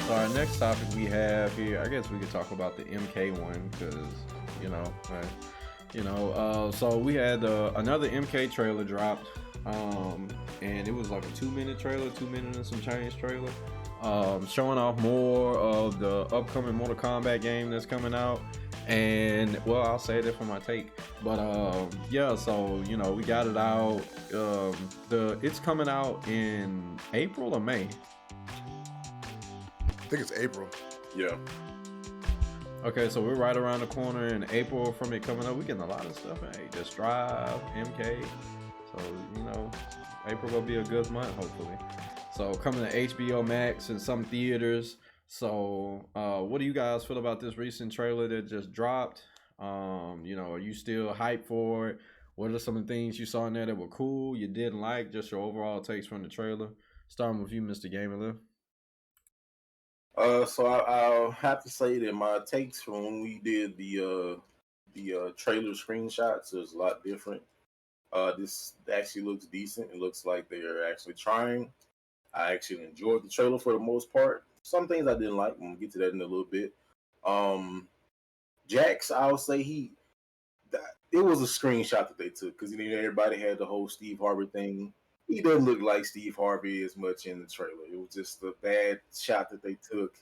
So our next topic we have here, I guess we could talk about the MK one because you know, so we had another MK trailer dropped, and it was like a 2 minute trailer, 2 minute and some change trailer, showing off more of the upcoming Mortal Kombat game that's coming out. And well, I'll say that for my take, but yeah. So we got it out. It's coming out in April or May. I think it's April. Yeah. Okay, so we're right around the corner in April from it coming up. We're getting a lot of stuff. Hey, Just Drive, MK. So, April will be a good month, hopefully. So, coming to HBO Max and some theaters. So, what do you guys feel about this recent trailer that just dropped? Are you still hyped for it? What are some of the things you saw in there that were cool, you didn't like? Just your overall takes from the trailer. Starting with you, Mr. Gamer Live. So I'll have to say that my takes from when we did the trailer screenshots is a lot different. This actually looks decent. It looks like they're actually trying. I actually enjoyed the trailer for the most part. Some things I didn't like. We'll get to that in a little bit. Jax, I'll say it was a screenshot that they took because everybody had the whole Steve Harvey thing. He doesn't look like Steve Harvey as much in the trailer. It was just a bad shot that they took.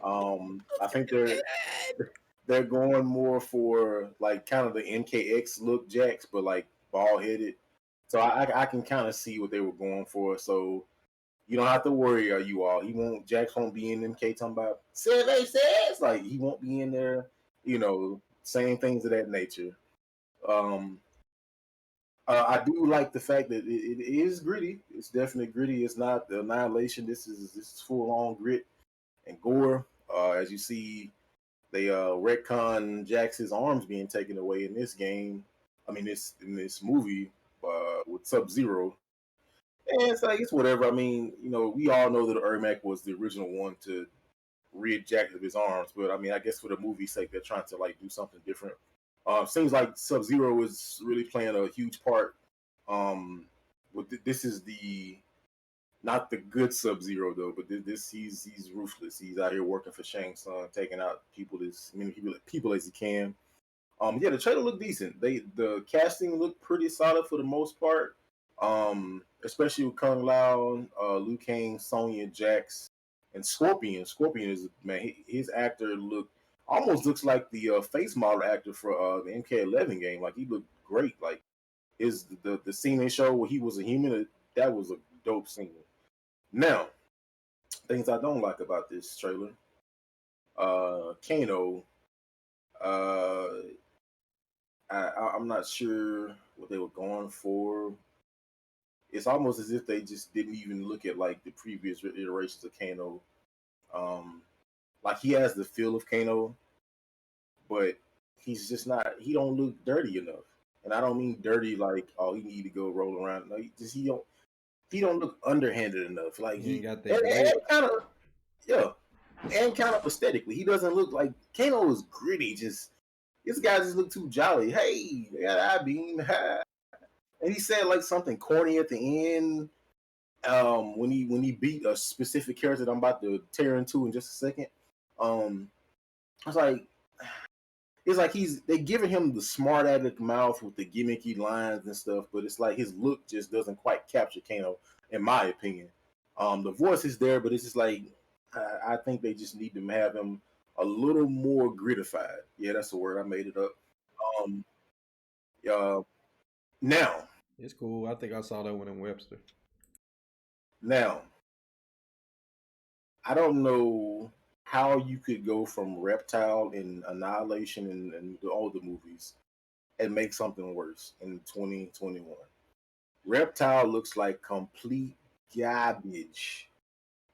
I think they're going more for like kind of the MKX look Jax, but like bald headed. So I can kind of see what they were going for. So you don't have to worry, you all. Jax won't be in MK talking about survey says like he won't be in there, saying things of that nature. Um, I do like the fact that it is gritty. It's definitely gritty. It's not the annihilation. This is full on grit and gore. As you see, they retcon Jax's arms being taken away in this game. I mean, in this movie with Sub Zero. And it's like it's whatever. I mean, we all know that Ermac was the original one to rid Jax of his arms, but I mean, I guess for the movie's sake, they're trying to like do something different. Seems like Sub Zero is really playing a huge part. This is the not the good Sub Zero though, but this he's ruthless. He's out here working for Shang Tsung, taking out people as he can. Yeah, the trailer looked decent. The casting looked pretty solid for the most part. Especially with Kung Lao, Liu Kang, Sonya, Jax, and Scorpion. Scorpion is man, his actor almost looks like the face model actor for the MK11 game. Like he looked great. Like the scene they showed where he was a human, that was a dope scene. Now, things I don't like about this trailer. Kano. I'm not sure what they were going for. It's almost as if they just didn't even look at like the previous iterations of Kano. Like he has the feel of Kano, but he's just not. He don't look dirty enough, and I don't mean dirty like he need to go roll around. No, he don't look underhanded enough. Like He got and, that. kind of yeah, and kind of aesthetically, he doesn't look like Kano is gritty. Just this guy just look too jolly. Hey, they got I beam. And he said like something corny at the end. When he beat a specific character that I'm about to tear into in just a second. I was like, it's like they giving him the smart aleck mouth with the gimmicky lines and stuff, but it's like his look just doesn't quite capture Kano, in my opinion. The voice is there, but it's just like I think they just need to have him a little more gritified. Yeah, that's the word. I made it up. Um, now, It's cool. I think I saw that one in Webster. now, I don't know how you could go from Reptile and Annihilation and all the movies and make something worse in 2021. Reptile looks like complete garbage.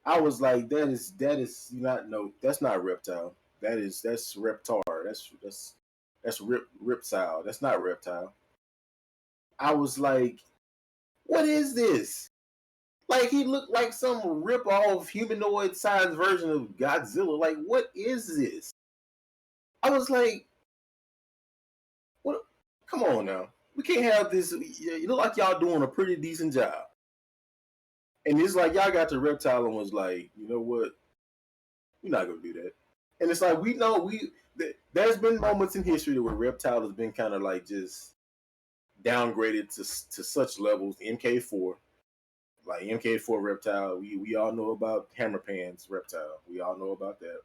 I was like, that is not no, that's not Reptile. That's Reptar. That's Riptile. That's not Reptile. I was like, what is this? Like he looked like some rip-off humanoid sized version of Godzilla. Like, what is this? I was like, what? Come on now. We can't have this. You look like y'all doing a pretty decent job. And it's like y'all got the Reptile and was like, you know what? We're not gonna do that. And it's like we know there's been moments in history where Reptile has been kind of like just downgraded to such levels. MK4, like MK4 Reptile, we all know about Hammer Pants Reptile. We all know about that.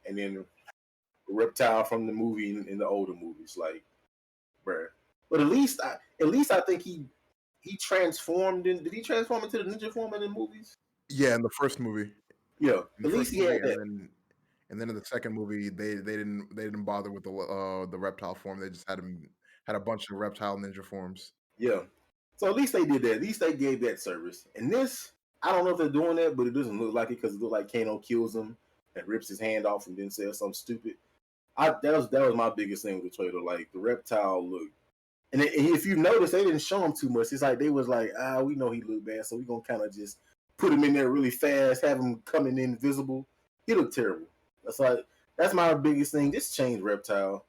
And then Reptile from the movie in the older movies, like, bruh. But at least I think he transformed in. Did he transform into the ninja form in the movies? Yeah, in the first movie. Yeah, In the at first least he movie, had that. and then in the second movie, they didn't bother with the reptile form. They just had a bunch of reptile ninja forms. Yeah. So at least they did that. At least they gave that service. And this, I don't know if they're doing that, but it doesn't look like it because it looked like Kano kills him and rips his hand off and then says something stupid. That was my biggest thing with the trailer. Like the reptile look, and if you notice, they didn't show him too much. It's like they was like, we know he looked bad, so we gonna kind of just put him in there really fast, have him coming in invisible. He looked terrible. That's my biggest thing. Just change reptile.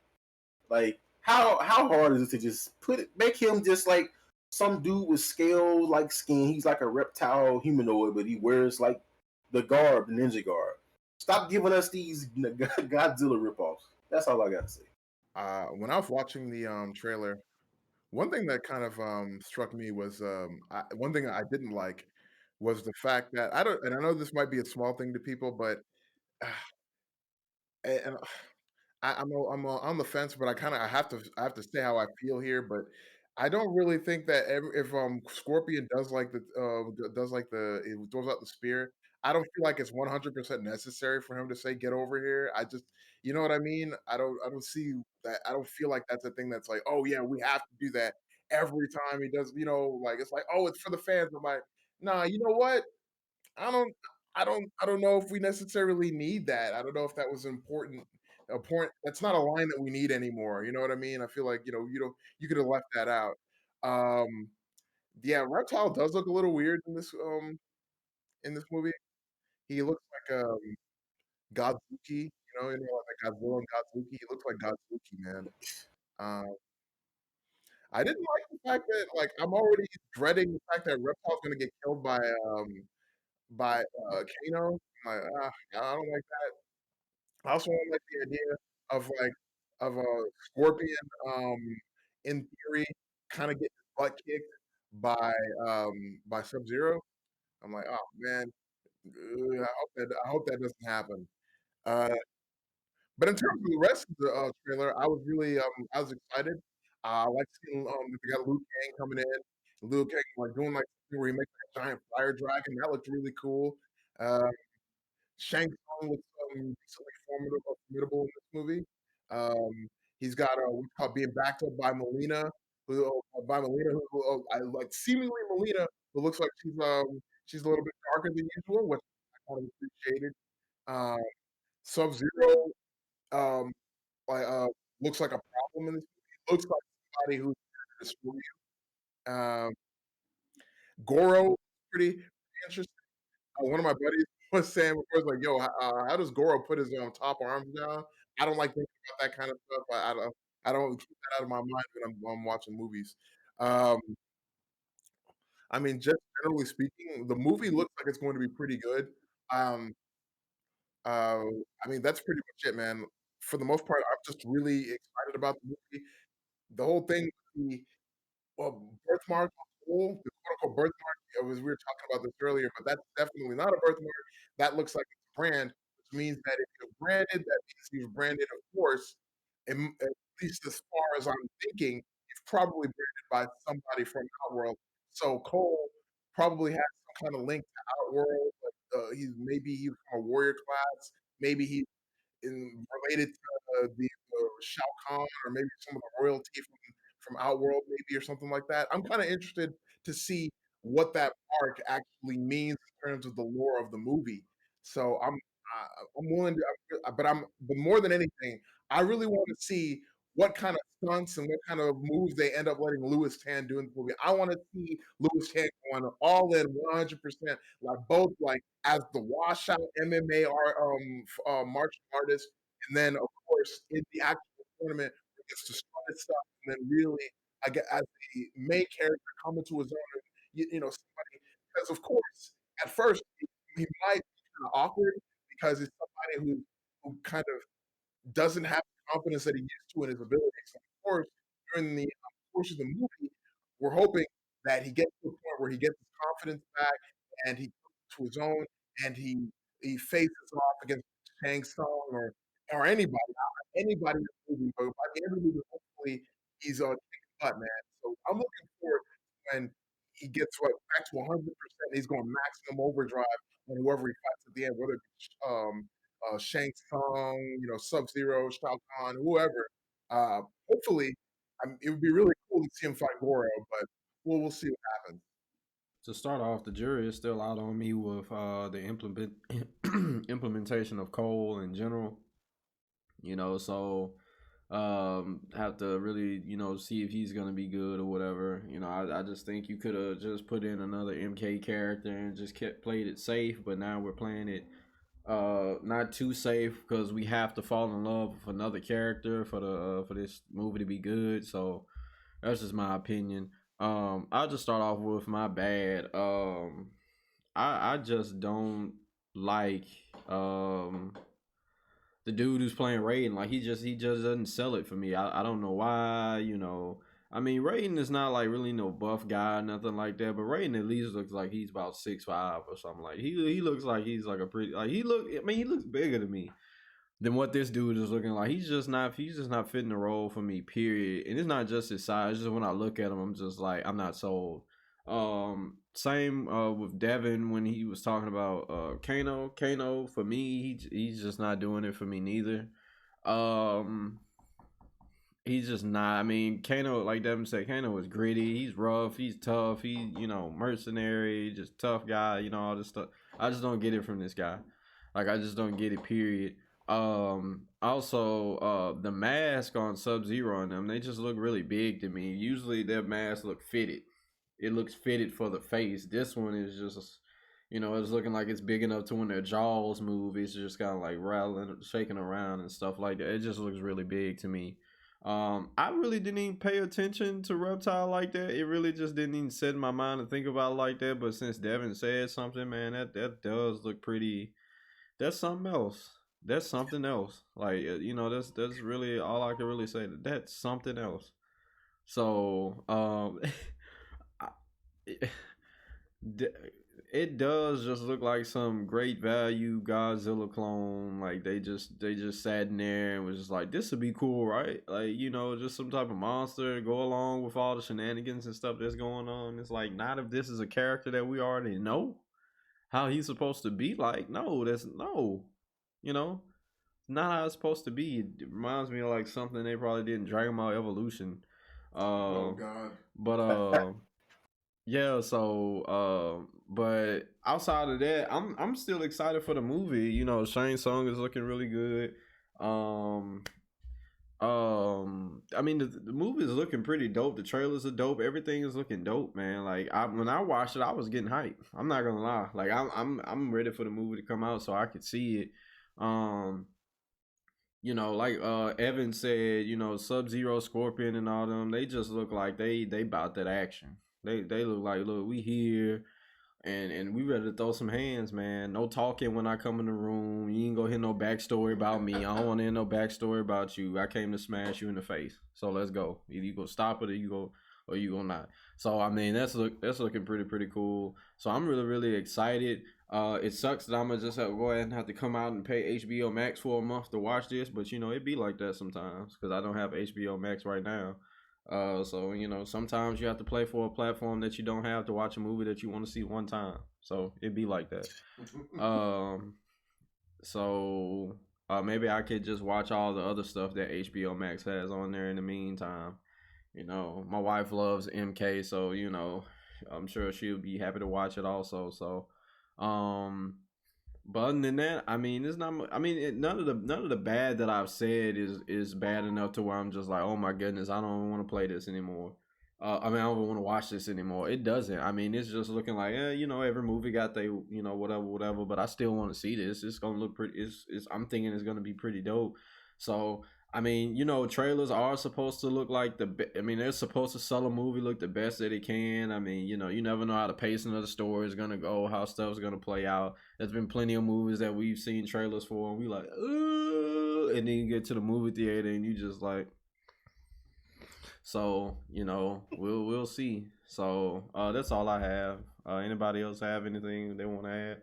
Like how hard is it to just make him just like some dude with scales like skin? He's like a reptile humanoid, but he wears like the garb, the ninja garb. Stop giving us these Godzilla ripoffs. That's all I gotta say. When I was watching the trailer, one thing that kind of struck me was one thing I didn't like was the fact that I don't, and I know this might be a small thing to people, but and I'm on the fence, but I have to say how I feel here. But I don't really think that if Scorpion does like the it throws out the spear, I don't feel like it's 100% necessary for him to say get over here. I just you know what I mean. I don't see that. I don't feel like that's a thing that's like oh yeah we have to do that every time he does. Like it's like oh it's for the fans. I'm like nah. You know what? I don't I don't know if we necessarily need that. I don't know if that was important a point that's not a line that we need anymore. You know what I mean? I feel like, you could have left that out. Um yeah, Reptile does look a little weird in this movie. He looks like Godzuki, like Godzilla and Godzuki. He looks like Godzuki, man. Um I didn't like the fact that like I'm already dreading the fact that Reptile's gonna get killed by Kano. I'm like, I don't like I also don't like the idea of a Scorpion, um, in theory, kinda getting his butt kicked by Sub Zero. I'm like, "Oh, man, I hope that doesn't happen." Uh, but in terms of the rest of the, trailer, I was excited. I like seeing, they got Liu Kang coming in. Liu Kang, like, doing, like, something where he makes, like, a giant fire dragon. That looked really cool. Uh Shang Tsung looks decently formidable in this movie. He's got what's called being backed up by Melina, who I like seemingly Melina, who looks like she's a little bit darker than usual, which I kind of appreciated. Um, Sub Zero um, like looks like a problem in this movie. Looks like somebody who's here to destroy you. Goro pretty interesting. One of my buddies was saying before, was like, "Yo, how does Goro put his top arms down?" I don't like thinking about that kind of stuff. I don't keep that out of my mind when I'm watching movies. Um, I mean, just generally speaking, the movie looks like it's going to be pretty good. Um, uh, I mean, that's pretty much it, man. For the most part, I'm just really excited about the movie. The whole thing, the birthmark on school, the quote unquote birthmark, we were talking about this earlier, but that's definitely not a birthmark. That looks like it's a brand, which means that if you're branded, that means you've branded a force. And at least as far as I'm thinking, you've probably branded by somebody from Outworld. So Cole probably has some kind of link to Outworld. Like he's from a warrior class. Maybe he's related to the Shao Kahn or maybe some of the royalty from Outworld, maybe or something like that. I'm kind of interested to see what that arc actually means in terms of the lore of the movie. So I'm willing to, but more than anything, I really want to see what kind of stunts and what kind of moves they end up letting Louis Tan do in the movie. I want to see Louis Tan going all in 100%, like both like as the washout MMA martial artist, and then of course in the actual tournament he gets to start his stuff, and then really I get as the main character coming to his own. Somebody because of course at first he might be kind of awkward because it's somebody who kind of doesn't have the confidence that he used to in his abilities. So of course, during the course of the movie, we're hoping that he gets to a point where he gets his confidence back and he comes to his own and he faces off against Shang Tsung or anybody in the movie. But by the end of the movie, hopefully he's kicking butt, man. So I'm looking forward to when he gets back to 100%. He's going maximum overdrive on whoever he fights at the end, whether it's Shang Tsung, Sub Zero, Shao Kahn, whoever. Hopefully, it would be really cool to see him fight Goro, but we'll see what happens. To start off, the jury is still out on me with the implementation of Cole in general. So have to really see if he's gonna be good or whatever. I just think you could have just put in another MK character and just kept played it safe, but now we're playing it not too safe because we have to fall in love with another character for this movie to be good. So that's just my opinion. I'll just start off with my bad. I just don't like the dude who's playing Raiden. Like he just doesn't sell it for me. I don't know why. I mean, Raiden is not like really no buff guy, nothing like that. But Raiden at least looks like he's about 6'5" or something. Like he looks like he's like a pretty like he look. I mean, he looks bigger to me than what this dude is looking like. He's just not fitting the role for me. Period. And it's not just his size. It's just when I look at him, I'm just like I'm not sold. Same with Devin when he was talking about Kano. Kano for me, he's just not doing it for me neither. Um, he's just not. I mean, Kano, like Devin said, Kano is gritty. He's rough. He's tough. He's mercenary, just tough guy. All this stuff. I just don't get it from this guy. Like I just don't get it. Period. Also, the mask on Sub Zero and them, they just look really big to me. Usually their masks look fitted. It looks fitted for the face. This one is just, it's looking like it's big enough to when their jaws move. It's just kind of like rattling, shaking around and stuff like that. It just looks really big to me. I really didn't even pay attention to Reptile like that. It really just didn't even set in my mind to think about it like that. But since Devin said something, man, that does look pretty. That's something else. That's something else. Like that's really all I can really say. That's something else. So it does just look like some great value Godzilla clone. Like they just sat in there and was just like, this would be cool, right? Like just some type of monster go along with all the shenanigans and stuff that's going on. It's like not if this is a character that we already know how he's supposed to be. Like no, you know, not how it's supposed to be. It reminds me of like something they probably did in Dragon Ball Evolution. Oh God. But yeah, so but outside of that, I'm still excited for the movie. Shang Tsung is looking really good. Um I mean the movie is looking pretty dope. The trailers are dope. Everything is looking dope, man. Like when I watched it, I was getting hyped. I'm not gonna lie. Like I'm ready for the movie to come out so I could see it. Um like Evan said, Sub Zero, Scorpion, and all them, they just look like they bout that action. They look like, look, we here, and we ready to throw some hands, man. No talking when I come in the room. You ain't gonna hear no backstory about me. I don't want to hear no backstory about you. I came to smash you in the face. So let's go. Either you go stop it, or you go not. So I mean, that's looking pretty cool. So I'm really excited. It sucks that I'm gonna just have to go ahead and have to come out and pay HBO Max for a month to watch this, but it be like that sometimes because I don't have HBO Max right now. So sometimes you have to play for a platform that you don't have to watch a movie that you want to see one time. So it be like that. So maybe I could just watch all the other stuff that HBO Max has on there in the meantime. My wife loves MK, so I'm sure she'll be happy to watch it also. So, but other than that, I mean, it's not. I mean, none of the bad that I've said is bad enough to where I'm just like, oh my goodness, I don't want to play this anymore. I mean, I don't want to watch this anymore. It doesn't. I mean, it's just looking like, every movie got they, whatever. But I still want to see this. It's gonna look pretty. I'm thinking it's gonna be pretty dope. So I mean, you know, trailers are supposed to look like I mean, they're supposed to sell a movie look the best that it can. I mean, you know, you never know how the pacing of the story is gonna go, how stuff's gonna play out. There's been plenty of movies that we've seen trailers for, and we like, ooh, and then you get to the movie theater and you just like. So you know, we'll see. So that's all I have. Anybody else have anything they want to add?